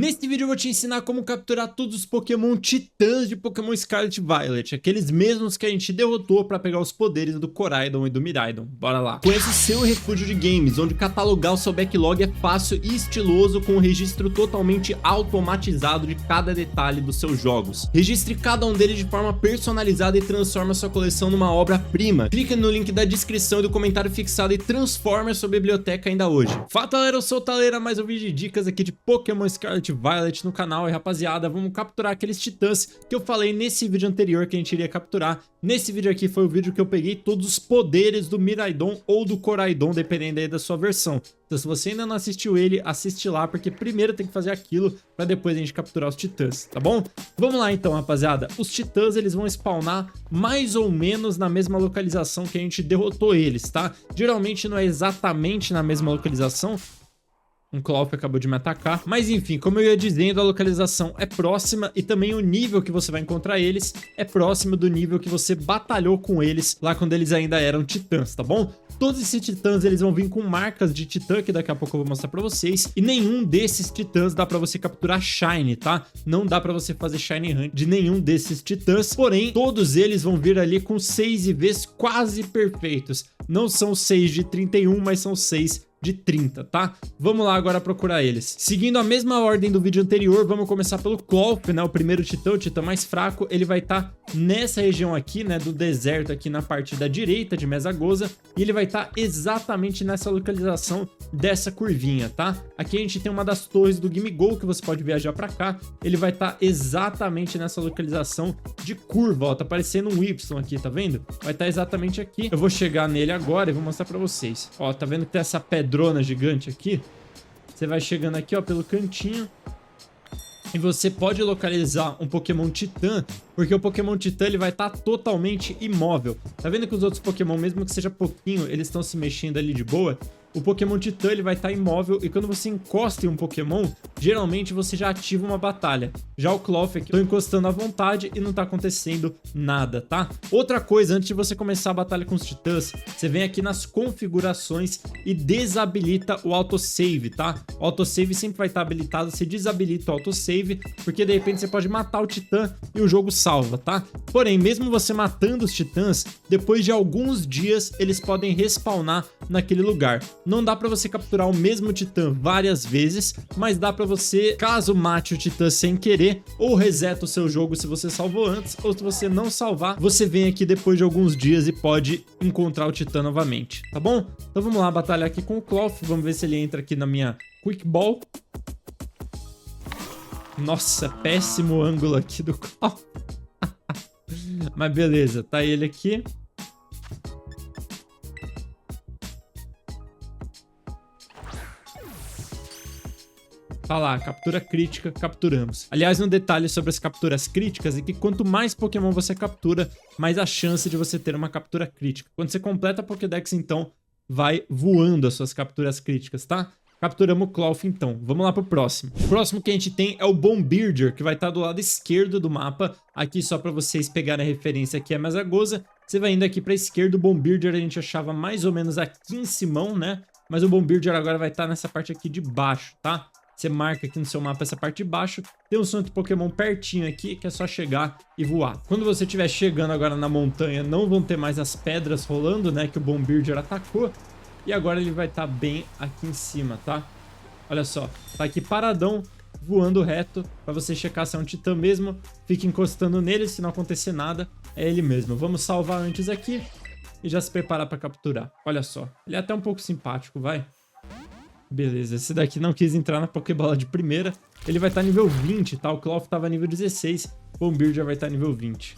Neste vídeo eu vou te ensinar como capturar todos os Pokémon titãs de Pokémon Scarlet e Violet, aqueles mesmos que a gente derrotou para pegar os poderes do Koraidon e do Miraidon. Bora lá! Conheça o seu refúgio de games, onde catalogar o seu backlog é fácil e estiloso, com um registro totalmente automatizado de cada detalhe dos seus jogos. Registre cada um deles de forma personalizada e transforme a sua coleção numa obra-prima. Clique no link da descrição e do comentário fixado e transforme a sua biblioteca ainda hoje. Fala galera, eu sou o Taleira, mais um vídeo de dicas aqui de Pokémon Scarlet Violet no canal. E rapaziada, vamos capturar aqueles titãs que eu falei nesse vídeo anterior que a gente iria capturar. Nesse vídeo aqui foi o vídeo que eu peguei todos os poderes do Miraidon ou do Koraidon, dependendo aí da sua versão. Então se você ainda não assistiu ele, assiste lá, porque primeiro tem que fazer aquilo pra depois a gente capturar os titãs, tá bom? Vamos lá então, rapaziada. Os titãs, eles vão spawnar mais ou menos na mesma localização que a gente derrotou eles, tá? Geralmente não é exatamente na mesma localização. Um Klawf acabou de me atacar. Mas enfim, como eu ia dizendo, a localização é próxima e também o nível que você vai encontrar eles é próximo do nível que você batalhou com eles lá quando eles ainda eram titãs, tá bom? Todos esses titãs, eles vão vir com marcas de titã, que daqui a pouco eu vou mostrar pra vocês. E nenhum desses titãs dá pra você capturar Shine, tá? Não dá pra você fazer Shine Hunt de nenhum desses titãs. Porém, todos eles vão vir ali com 6 IVs quase perfeitos. Não são 6 de 31, mas são 6 de 30, tá? Vamos lá agora procurar eles. Seguindo a mesma ordem do vídeo anterior, vamos começar pelo Klawf, né? O primeiro titã, o titã mais fraco. Ele vai estar nessa região aqui, né? Do deserto aqui na parte da direita de Mesagoza. E ele vai estar exatamente nessa localização dessa curvinha, tá? Aqui a gente tem uma das torres do Gimmighoul que você pode viajar pra cá. Ele vai estar exatamente nessa localização de curva, ó. Tá parecendo um Y aqui, tá vendo? Vai estar exatamente aqui. Eu vou chegar nele agora e vou mostrar pra vocês. Ó, tá vendo que tem essa pedrona gigante aqui? Você vai chegando aqui, ó, pelo cantinho. E você pode localizar um Pokémon Titã, porque o Pokémon Titã ele vai estar totalmente imóvel. Tá vendo que os outros Pokémon, mesmo que seja pouquinho, eles estão se mexendo ali de boa? O Pokémon Titã ele vai estar imóvel e quando você encosta em um Pokémon, geralmente você já ativa uma batalha. Já o Klawf aqui, tô encostando à vontade e não tá acontecendo nada, tá? Outra coisa, antes de você começar a batalha com os Titãs, você vem aqui nas configurações e desabilita o autosave, tá? O autosave sempre vai estar habilitado, você desabilita o autosave, porque de repente você pode matar o Titã e o jogo salva, tá? Porém, mesmo você matando os Titãs, depois de alguns dias eles podem respawnar naquele lugar. Não dá pra você capturar o mesmo titã várias vezes, mas dá pra você, caso mate o titã sem querer, ou reseta o seu jogo se você salvou antes, ou se você não salvar, você vem aqui depois de alguns dias e pode encontrar o titã novamente, tá bom? Então vamos lá batalhar aqui com o Klawf, vamos ver se ele entra aqui na minha Quick Ball. Nossa, péssimo ângulo aqui do Klawf. Mas beleza, tá ele aqui. Tá lá, captura crítica, capturamos. Aliás, um detalhe sobre as capturas críticas é que quanto mais Pokémon você captura, mais a chance de você ter uma captura crítica. Quando você completa a Pokédex, então, vai voando as suas capturas críticas, tá? Capturamos o Klawf, então. Vamos lá pro próximo. O próximo que a gente tem é o Bombirdier, que vai estar do lado esquerdo do mapa. Aqui, só pra vocês pegarem a referência, aqui é Mesagoza. Você vai indo aqui pra esquerda, o Bombirdier a gente achava mais ou menos aqui em Simão, né? Mas o Bombirdier agora vai estar nessa parte aqui de baixo, tá? Você marca aqui no seu mapa essa parte de baixo. Tem um centro de Pokémon pertinho aqui, que é só chegar e voar. Quando você estiver chegando agora na montanha, não vão ter mais as pedras rolando, né? Que o Bombirdier atacou. E agora ele vai estar bem aqui em cima, tá? Olha só, tá aqui paradão, voando reto. Pra você checar se é um titã mesmo. Fica encostando nele, se não acontecer nada, é ele mesmo. Vamos salvar antes aqui e já se preparar pra capturar. Olha só, ele é até um pouco simpático, vai. Beleza, esse daqui não quis entrar na Pokébola de primeira. Ele vai estar nível 20, tá? O Klawf tava nível 16, o Bombirdier vai estar nível 20.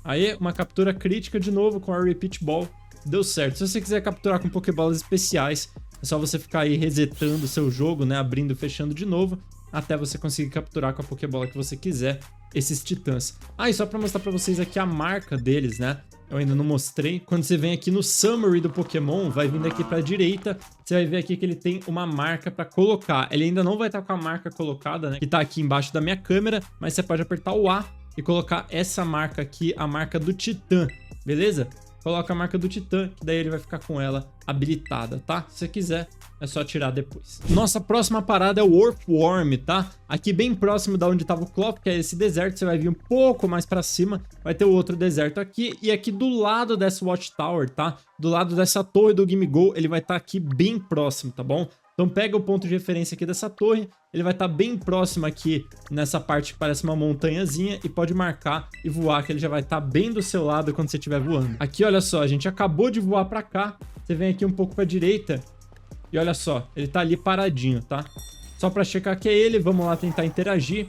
Aí, uma captura crítica de novo com a Repeat Ball. Deu certo. Se você quiser capturar com Pokébolas especiais, é só você ficar aí resetando o seu jogo, né? Abrindo e fechando de novo, até você conseguir capturar com a Pokébola que você quiser esses titãs. Ah, e só pra mostrar pra vocês aqui a marca deles, né? Eu ainda não mostrei. Quando você vem aqui no Summary do Pokémon, vai vindo aqui pra direita, você vai ver aqui que ele tem uma marca pra colocar. Ele ainda não vai estar com a marca colocada, né? Que tá aqui embaixo da minha câmera, mas você pode apertar o A e colocar essa marca aqui, a marca do Titã, beleza? coloca a marca do Titã, que daí ele vai ficar com ela habilitada, tá? Se você quiser, é só tirar depois. Nossa próxima parada é o Earthworm, tá? Aqui bem próximo da onde tava o Cloth, que é esse deserto, você vai vir um pouco mais pra cima, vai ter o outro deserto aqui, e aqui do lado dessa Watchtower, tá? Do lado dessa torre do Gimme Go, ele vai estar aqui bem próximo, tá bom? Então pega o ponto de referência aqui dessa torre, ele vai estar bem próximo aqui nessa parte que parece uma montanhazinha e pode marcar e voar, que ele já vai estar bem do seu lado quando você estiver voando. Aqui, olha só, a gente acabou de voar pra cá, você vem aqui um pouco pra direita e olha só, ele tá ali paradinho, tá? Só pra checar que é ele, vamos lá tentar interagir.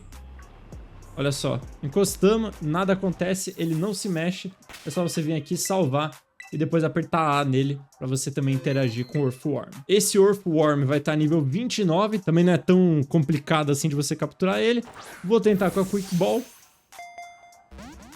Olha só, encostamos, nada acontece, ele não se mexe, é só você vir aqui salvar e depois apertar A nele para você também interagir com o Earthworm. Esse Earthworm vai estar nível 29, também não é tão complicado assim de você capturar ele. Vou tentar com a Quick Ball.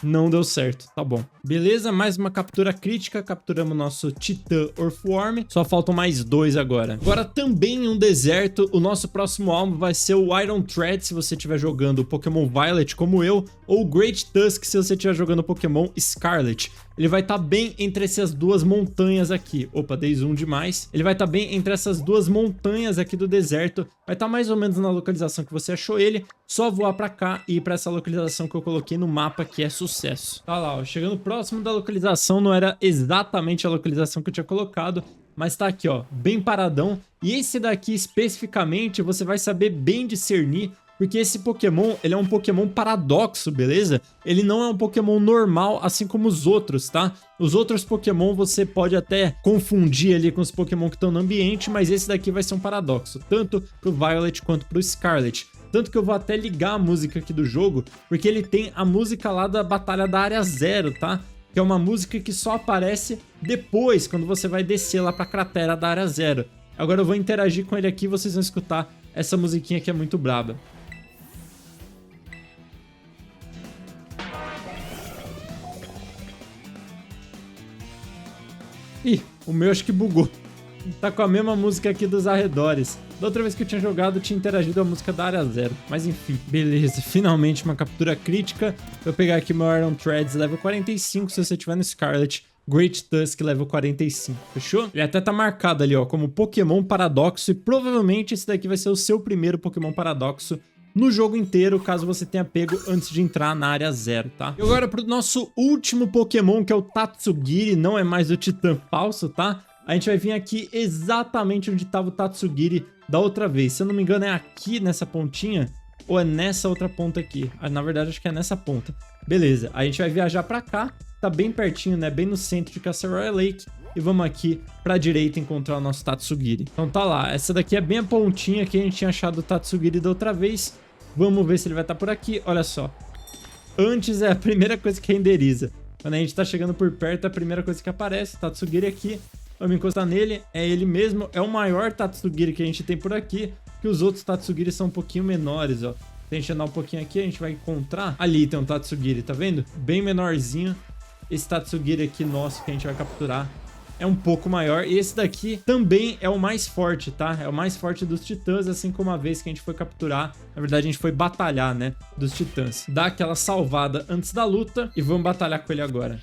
Não deu certo, tá bom. Beleza, mais uma captura crítica, capturamos nosso Titã Earthworm, só faltam mais 2 agora. Agora também em um deserto, o nosso próximo alvo vai ser o Iron Thread, se você estiver jogando o Pokémon Violet como eu, ou o Great Tusk, se você estiver jogando o Pokémon Scarlet. Ele vai estar bem entre essas duas montanhas aqui. Opa, dei zoom demais. Ele vai estar bem entre essas duas montanhas aqui do deserto. Vai estar mais ou menos na localização que você achou ele. Só voar pra cá e ir pra essa localização que eu coloquei no mapa, que é sucesso. Tá lá, ó. Chegando próximo da localização, não era exatamente a localização que eu tinha colocado, mas tá aqui, ó, bem paradão. E esse daqui especificamente você vai saber bem discernir, porque esse Pokémon, ele é um Pokémon paradoxo, beleza? Ele não é um Pokémon normal, assim como os outros, tá? Os outros Pokémon você pode até confundir ali com os Pokémon que estão no ambiente, mas esse daqui vai ser um paradoxo, tanto pro Violet quanto pro Scarlet. Tanto que eu vou até ligar a música aqui do jogo, porque ele tem a música lá da Batalha da Área Zero, tá? Que é uma música que só aparece depois, quando você vai descer lá pra cratera da Área Zero. Agora eu vou interagir com ele aqui e vocês vão escutar essa musiquinha que é muito braba. Ih, o meu acho que bugou. Tá com a mesma música aqui dos arredores. Da outra vez que eu tinha jogado, tinha interagido a música da Área Zero. Mas enfim, beleza. Finalmente uma captura crítica. Vou pegar aqui meu Iron Threads level 45, se você tiver no Scarlet. Great Tusk level 45, fechou? Ele até tá marcado ali, ó, como Pokémon Paradoxo. E provavelmente esse daqui vai ser o seu primeiro Pokémon Paradoxo no jogo inteiro, caso você tenha pego antes de entrar na Área Zero, tá? E agora pro nosso último Pokémon, que é o Tatsugiri. Não é mais o Titã falso, tá? A gente vai vir aqui exatamente onde estava o Tatsugiri da outra vez. Se eu não me engano é aqui nessa pontinha ou é nessa outra ponta aqui. Na verdade acho que é nessa ponta. Beleza, a gente vai viajar pra cá. Tá bem pertinho, né? Bem no centro de Castle Lake. E vamos aqui pra direita encontrar o nosso Tatsugiri. Então tá lá, essa daqui é bem a pontinha que a gente tinha achado o Tatsugiri da outra vez. Vamos ver se ele vai estar por aqui. Olha só. Antes é a primeira coisa que renderiza. Quando a gente tá chegando por perto, é a primeira coisa que aparece. Tatsugiri aqui. Vamos encostar nele. É ele mesmo. É o maior Tatsugiri que a gente tem por aqui. Que os outros Tatsugiri são um pouquinho menores, ó. Se a gente andar um pouquinho aqui, a gente vai encontrar... Ali tem um Tatsugiri, tá vendo? Bem menorzinho. Esse Tatsugiri aqui nosso que a gente vai capturar é um pouco maior. E esse daqui também é o mais forte, tá? É o mais forte dos titãs, assim como a vez que a gente foi capturar. Na verdade, a gente foi batalhar, né? Dos titãs. Dá aquela salvada antes da luta e vamos batalhar com ele agora.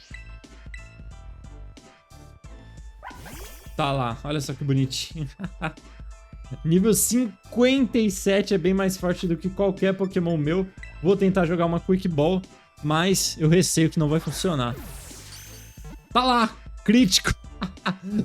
Tá lá, olha só que bonitinho. Nível 57 é bem mais forte do que qualquer Pokémon meu. Vou tentar jogar uma Quick Ball, mas eu receio que não vai funcionar. Tá lá, crítico.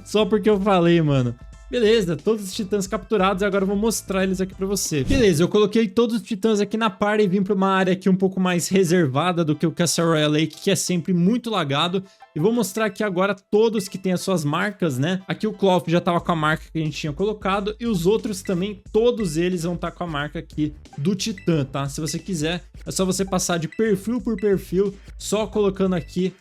Só porque eu falei, mano. Beleza, todos os titãs capturados, agora eu vou mostrar eles aqui pra você. Beleza, eu coloquei todos os titãs aqui na party e vim pra uma área aqui um pouco mais reservada do que o Castle Lake, que é sempre muito lagado. E vou mostrar aqui agora todos que tem as suas marcas, né? Aqui o Cloth já tava com a marca que a gente tinha colocado e os outros também, todos eles vão estar com a marca aqui do titã, tá? Se você quiser, é só você passar de perfil por perfil, só colocando aqui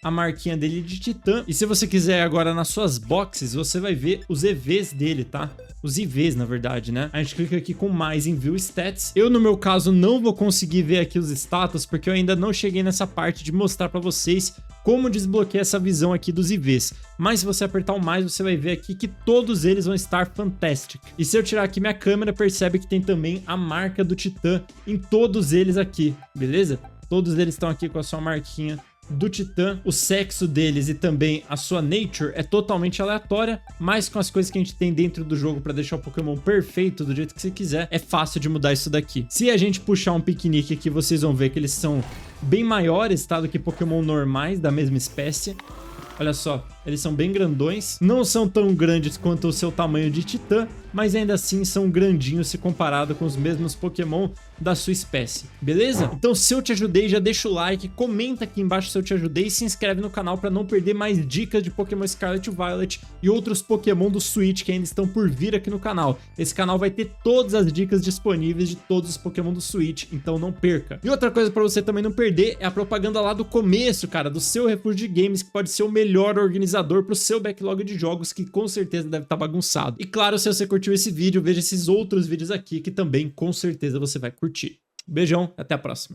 a marquinha dele de titã. E se você quiser agora nas suas boxes, você vai ver os EVs dele, tá? Os IVs, na verdade, né? A gente clica aqui com mais em View Stats. Eu, no meu caso, não vou conseguir ver aqui os status, porque eu ainda não cheguei nessa parte de mostrar pra vocês como desbloquear essa visão aqui dos IVs. Mas se você apertar o mais, você vai ver aqui que todos eles vão estar Fantastic. E se eu tirar aqui minha câmera, percebe que tem também a marca do titã em todos eles aqui, beleza? Todos eles estão aqui com a sua marquinha do Titã, o sexo deles e também a sua nature é totalmente aleatória, mas com as coisas que a gente tem dentro do jogo pra deixar o Pokémon perfeito do jeito que você quiser, é fácil de mudar isso daqui. Se a gente puxar um piquenique aqui, vocês vão ver que eles são bem maiores, tá, do que Pokémon normais da mesma espécie. Olha só, eles são bem grandões, não são tão grandes quanto o seu tamanho de Titã, mas ainda assim são grandinhos se comparado com os mesmos Pokémon da sua espécie, beleza? Então se eu te ajudei, já deixa o like, comenta aqui embaixo se eu te ajudei e se inscreve no canal para não perder mais dicas de Pokémon Scarlet e Violet e outros Pokémon do Switch que ainda estão por vir aqui no canal. Esse canal vai ter todas as dicas disponíveis de todos os Pokémon do Switch, então não perca. E outra coisa para você também não perder é a propaganda lá do começo, cara, do seu refúgio de games, que pode ser o melhor organizador pro seu backlog de jogos, que com certeza deve estar bagunçado. E claro, se você curtiu esse vídeo, veja esses outros vídeos aqui que também com certeza você vai curtir. Beijão, até a próxima.